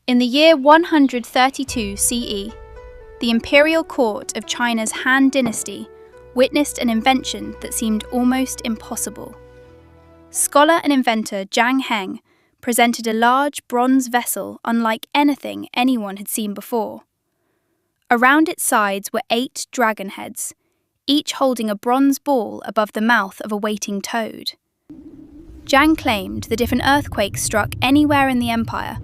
In the year 132 CE, the imperial court of China's Han Dynasty witnessed an invention that seemed almost impossible. Scholar and inventor Zhang Heng presented a large bronze vessel unlike anything anyone had seen before. Around its sides were 8 dragon heads, each holding a bronze ball above the mouth of a waiting toad. Zhang claimed that if an earthquake struck anywhere in the empire,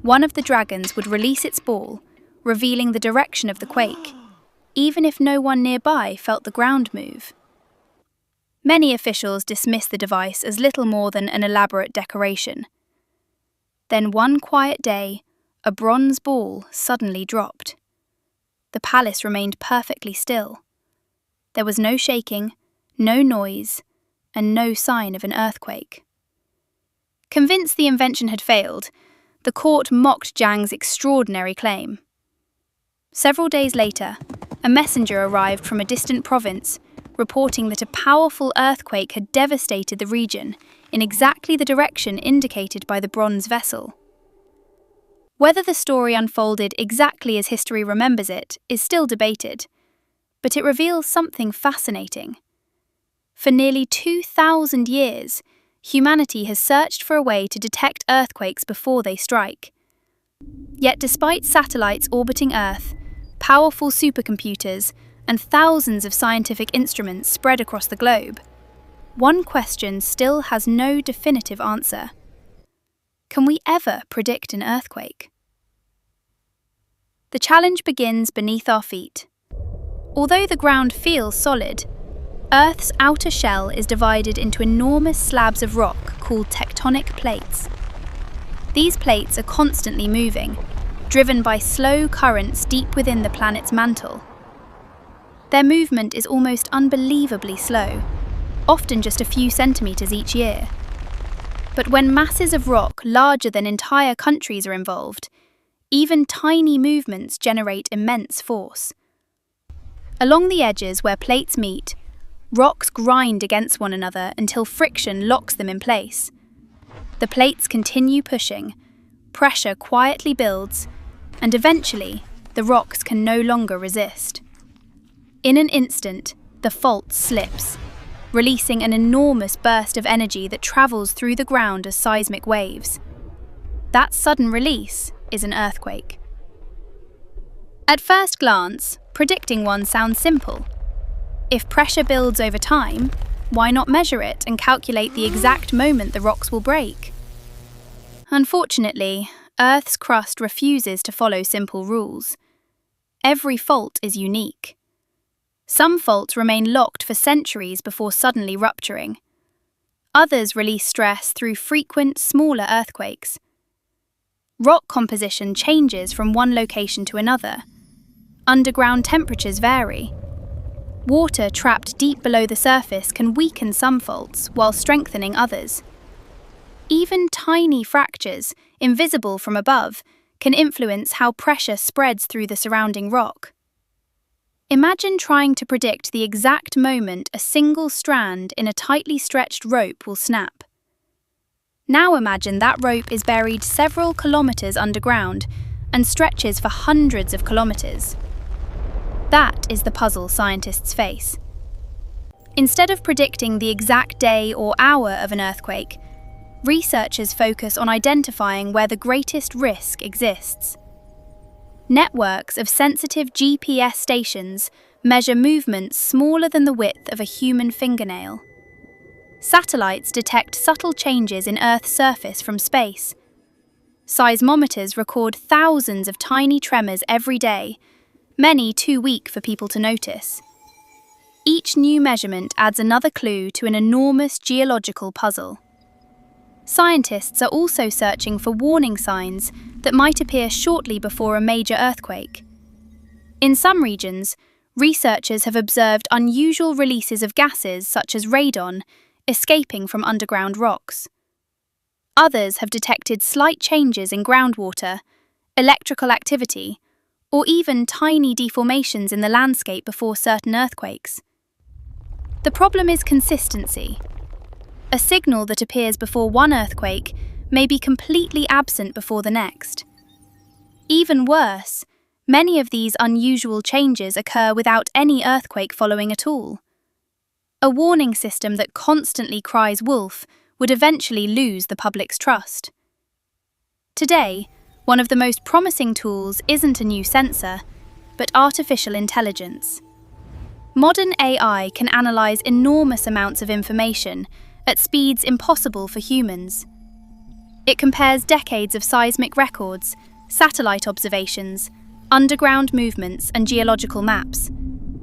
one of the dragons would release its ball, revealing the direction of the quake, even if no one nearby felt the ground move. Many officials dismissed the device as little more than an elaborate decoration. Then one quiet day, a bronze ball suddenly dropped. The palace remained perfectly still. There was no shaking, no noise, and no sign of an earthquake. Convinced the invention had failed, the court mocked Zhang's extraordinary claim. Several days later, a messenger arrived from a distant province, reporting that a powerful earthquake had devastated the region in exactly the direction indicated by the bronze vessel. Whether the story unfolded exactly as history remembers it is still debated, but it reveals something fascinating. For nearly 2,000 years, humanity has searched for a way to detect earthquakes before they strike. Yet despite satellites orbiting Earth, powerful supercomputers, and thousands of scientific instruments spread across the globe, one question still has no definitive answer. Can we ever predict an earthquake? The challenge begins beneath our feet. Although the ground feels solid, Earth's outer shell is divided into enormous slabs of rock called tectonic plates. These plates are constantly moving, driven by slow currents deep within the planet's mantle. Their movement is almost unbelievably slow, often just a few centimeters each year. But when masses of rock larger than entire countries are involved, even tiny movements generate immense force. Along the edges where plates meet, rocks grind against one another until friction locks them in place. The plates continue pushing, pressure quietly builds, and eventually, the rocks can no longer resist. In an instant, the fault slips, releasing an enormous burst of energy that travels through the ground as seismic waves. That sudden release is an earthquake. At first glance, predicting one sounds simple. If pressure builds over time, why not measure it and calculate the exact moment the rocks will break? Unfortunately, Earth's crust refuses to follow simple rules. Every fault is unique. Some faults remain locked for centuries before suddenly rupturing. Others release stress through frequent, smaller earthquakes. Rock composition changes from one location to another. Underground temperatures vary. Water trapped deep below the surface can weaken some faults while strengthening others. Even tiny fractures, invisible from above, can influence how pressure spreads through the surrounding rock. Imagine trying to predict the exact moment a single strand in a tightly stretched rope will snap. Now imagine that rope is buried several kilometers underground and stretches for hundreds of kilometers. That is the puzzle scientists face. Instead of predicting the exact day or hour of an earthquake, researchers focus on identifying where the greatest risk exists. Networks of sensitive GPS stations measure movements smaller than the width of a human fingernail. Satellites detect subtle changes in Earth's surface from space. Seismometers record thousands of tiny tremors every day, many too weak for people to notice. Each new measurement adds another clue to an enormous geological puzzle. Scientists are also searching for warning signs that might appear shortly before a major earthquake. In some regions, researchers have observed unusual releases of gases such as radon escaping from underground rocks. Others have detected slight changes in groundwater, electrical activity, or even tiny deformations in the landscape before certain earthquakes. The problem is consistency. A signal that appears before one earthquake may be completely absent before the next. Even worse, many of these unusual changes occur without any earthquake following at all. A warning system that constantly cries wolf would eventually lose the public's trust. Today, one of the most promising tools isn't a new sensor, but artificial intelligence. Modern AI can analyze enormous amounts of information at speeds impossible for humans. It compares decades of seismic records, satellite observations, underground movements, and geological maps,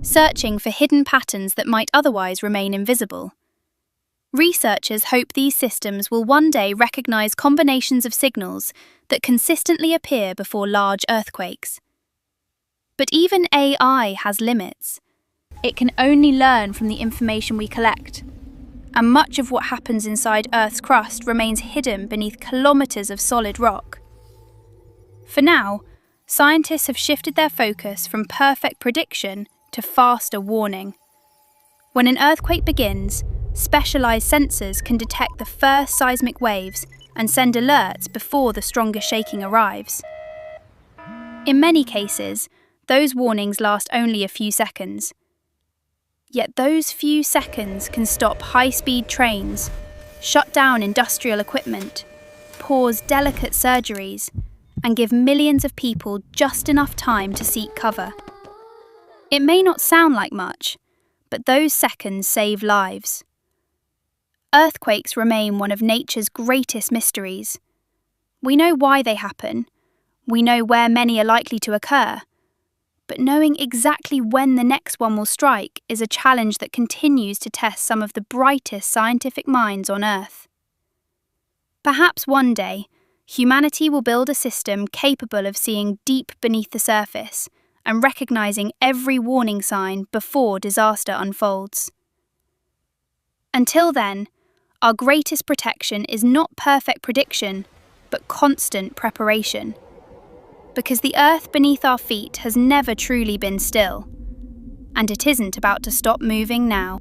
searching for hidden patterns that might otherwise remain invisible. Researchers hope these systems will one day recognize combinations of signals that consistently appear before large earthquakes. But even AI has limits. It can only learn from the information we collect, and much of what happens inside Earth's crust remains hidden beneath kilometers of solid rock. For now, scientists have shifted their focus from perfect prediction to faster warning. When an earthquake begins, specialized sensors can detect the first seismic waves and send alerts before the strongest shaking arrives. In many cases, those warnings last only a few seconds. Yet those few seconds can stop high-speed trains, shut down industrial equipment, pause delicate surgeries, and give millions of people just enough time to seek cover. It may not sound like much, but those seconds save lives. Earthquakes remain one of nature's greatest mysteries. We know why they happen, we know where many are likely to occur, but knowing exactly when the next one will strike is a challenge that continues to test some of the brightest scientific minds on Earth. Perhaps one day, humanity will build a system capable of seeing deep beneath the surface and recognizing every warning sign before disaster unfolds. Until then, our greatest protection is not perfect prediction, but constant preparation. Because the earth beneath our feet has never truly been still, and it isn't about to stop moving now.